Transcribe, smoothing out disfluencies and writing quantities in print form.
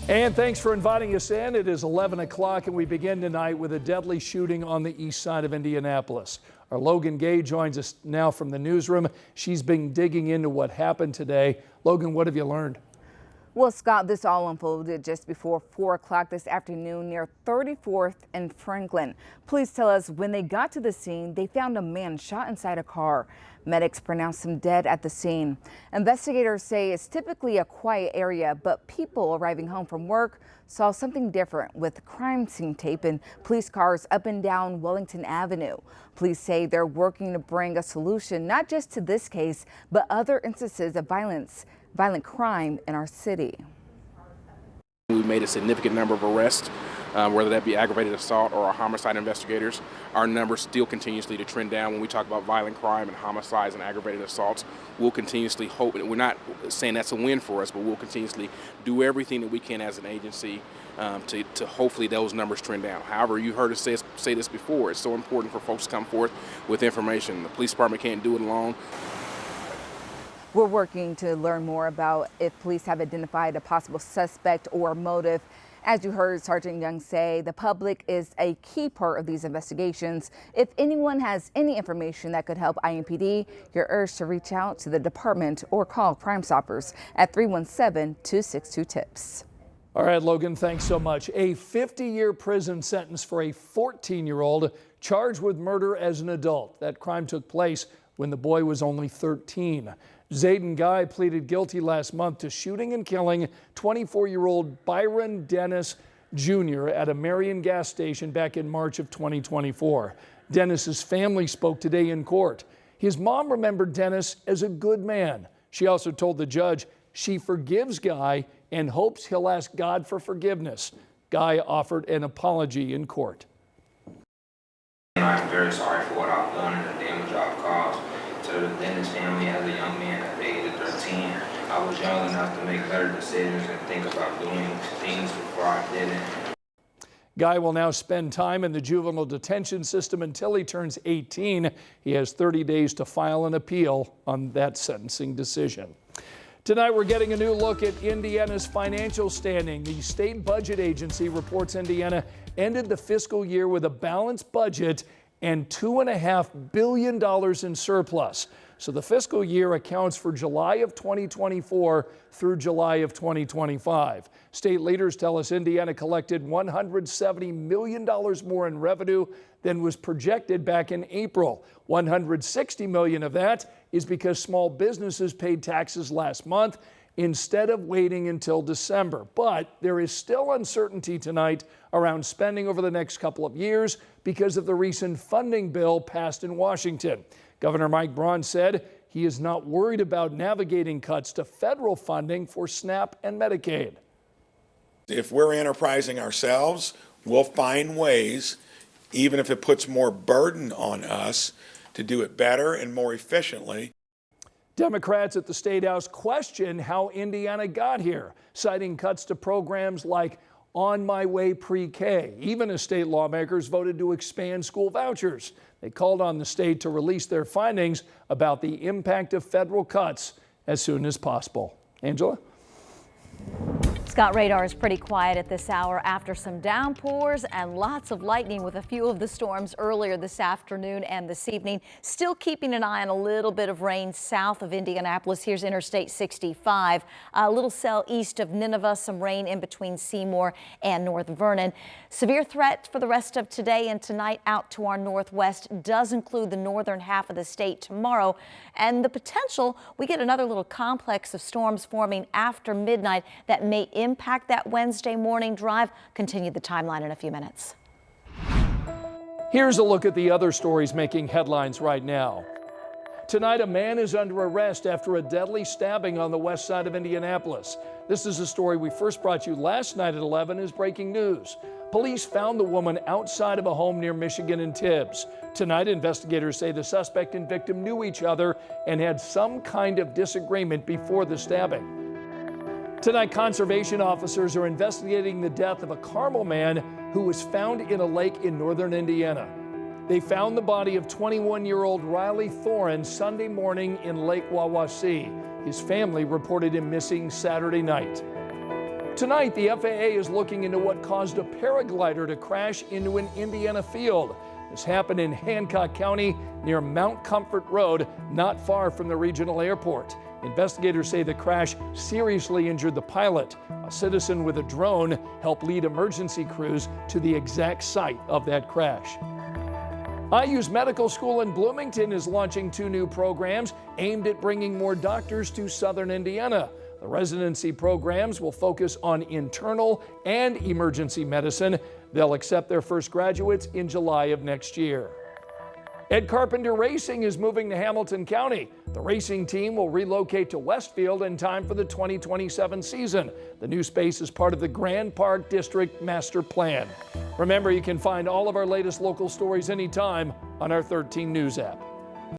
And thanks for inviting us in. It is 11 o'clock and we begin tonight with a deadly shooting on the east side of Indianapolis. Our Logan Gay joins us now from the newsroom. She's been digging into what happened today. Logan, what have you learned? Well, Scott, this all unfolded just before 4 o'clock this afternoon near 34th and Franklin. Police tell us when they got to the scene, they found a man shot inside a car. Medics pronounced him dead at the scene. Investigators say it's typically a quiet area, but people arriving home from work saw something different with crime scene tape and police cars up and down Wellington Avenue. Police say they're working to bring a solution not just to this case, but other instances of violent crime in our city. We made a significant number of arrests, whether that be aggravated assault or our homicide investigators. Our numbers still continuously to trend down. When we talk about violent crime and homicides and aggravated assaults, we'll continuously hope, we're not saying that's a win for us, but we'll continuously do everything that we can as an agency to hopefully those numbers trend down. However, you heard us say this before, it's so important for folks to come forth with information. The police department can't do it alone. We're working to learn more about if police have identified a possible suspect or motive. As you heard Sergeant Young say, the public is a key part of these investigations. If anyone has any information that could help IMPD, you're urged to reach out to the department or call Crime Stoppers at 317-262-TIPS. All right, Logan, thanks so much. A 50-year prison sentence for a 14-year-old charged with murder as an adult. That crime took place when the boy was only 13. Zayden Guy pleaded guilty last month to shooting and killing 24-year-old Byron Dennis Jr. at a Marion gas station back in March of 2024. Dennis's family spoke today in court. His mom remembered Dennis as a good man. She also told the judge she forgives Guy and hopes he'll ask God for forgiveness. Guy offered an apology in court. I'm very sorry for what I've done and the damage I've caused to the Dennis family as a young man at the age of 13. I was young enough to make better decisions and think about doing things before I didn't. Guy will now spend time in the juvenile detention system until he turns 18. He has 30 days to file an appeal on that sentencing decision. Tonight, we're getting a new look at Indiana's financial standing. The state budget agency reports Indiana ended the fiscal year with a balanced budget and $2.5 billion in surplus. So the fiscal year accounts for July of 2024 through July of 2025. State leaders tell us Indiana collected $170 million more in revenue than was projected back in April. $160 million of that is because small businesses paid taxes last month instead of waiting until December. But there is still uncertainty tonight around spending over the next couple of years because of the recent funding bill passed in Washington. Governor Mike Braun said he is not worried about navigating cuts to federal funding for SNAP and Medicaid. If we're enterprising ourselves, we'll find ways, even if it puts more burden on us, to do it better and more efficiently. Democrats at the State House question how Indiana got here, citing cuts to programs like On My Way Pre-K, even as state lawmakers voted to expand school vouchers. They called on the state to release their findings about the impact of federal cuts as soon as possible. Angela? Scott, radar is pretty quiet at this hour after some downpours and lots of lightning with a few of the storms earlier this afternoon and this evening. Still keeping an eye on a little bit of rain south of Indianapolis. Here's Interstate 65. A little cell east of Nineveh, some rain in between Seymour and North Vernon. Severe threat for the rest of today and tonight out to our northwest does include the northern half of the state tomorrow. And the potential we get another little complex of storms forming after midnight that may impact that Wednesday morning drive. Continue the timeline in a few minutes. Here's a look at the other stories making headlines right now. Tonight, a man is under arrest after a deadly stabbing on the west side of Indianapolis. This is a story we first brought you last night at 11 as breaking news. Police found the woman outside of a home near Michigan and Tibbs. Tonight, investigators say the suspect and victim knew each other and had some kind of disagreement before the stabbing. Tonight, conservation officers are investigating the death of a Carmel man who was found in a lake in northern Indiana. They found the body of 21-year-old Riley Thorin Sunday morning in Lake Wawasee. His family reported him missing Saturday night. Tonight, the FAA is looking into what caused a paraglider to crash into an Indiana field. This happened in Hancock County near Mount Comfort Road, not far from the regional airport. Investigators say the crash seriously injured the pilot. A citizen with a drone helped lead emergency crews to the exact site of that crash. IU's medical school in Bloomington is launching 2 new programs aimed at bringing more doctors to southern Indiana. The residency programs will focus on internal and emergency medicine. They'll accept their first graduates in July of next year. Ed Carpenter Racing is moving to Hamilton County. The racing team will relocate to Westfield in time for the 2027 season. The new space is part of the Grand Park District Master Plan. Remember, you can find all of our latest local stories anytime on our 13 News app.